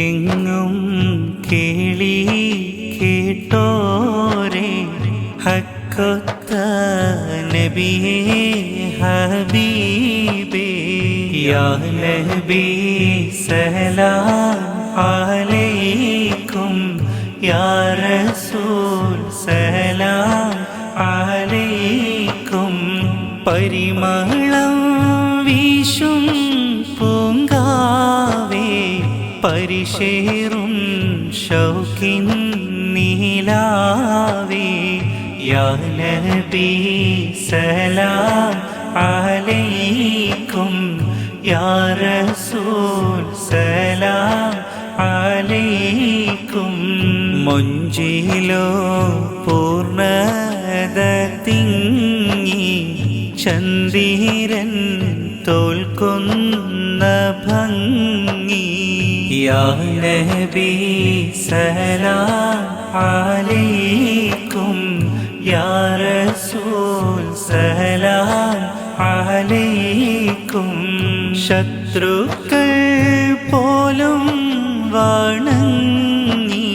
കേൾക്കെങ്ങും കേളി കേട്ടോരേ ഹക്കൊത്ത നബിയേ ഹബീബേ യാ നബി സലാം അലൈക്കും യാ റസൂൽ സലാം അലൈക്കും പരിമളം വീശും പൂങ്കാവേ പരിശേറും ഷൗക്കിൻ നീലാവേ യാ നബി സലാം അലൈക്കും യാ റസൂൽ സലാം അലൈക്കും മൊഞ്ചിലോ പൂർണ്ണത തിങ്ങി ചന്ദ്രൻ തോൽക്കുന്ന ഭംഗി യാ നബി സലാം അലൈക്കും യാ റസൂൽ സലാം അലൈക്കും ശത്രുക്കൾ പോലും വണങ്ങി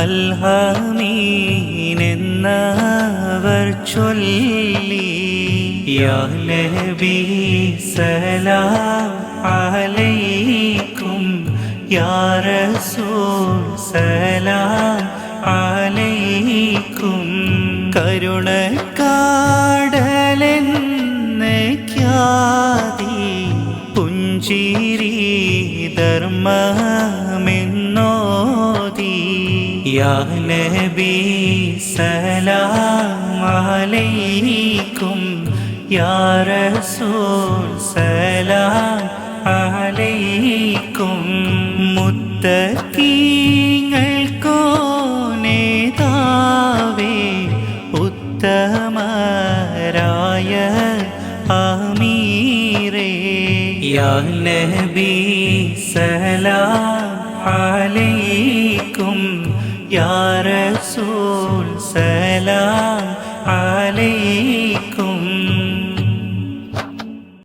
അൽഹമീൻ എന്നവർ ചൊല്ലി യാ നബി സലാം അലൈക്കും യാ റസൂൽ സലാം അലൈക്കും കരുണക്കാടലെന്ന് ഖ്യാതി പുഞ്ചിരി ധർമ്മമെന്നോതി യാ നബി സലാം അലൈക്കും യാ റസൂൽ സലാം അലൈക്കും മുത്തഖീങ്ങൾക്കോ നേതാവേ ഉത്തമരായ അമീരേ യാ നബി സലാം അലൈക്കും യാ റസൂൽ സലാം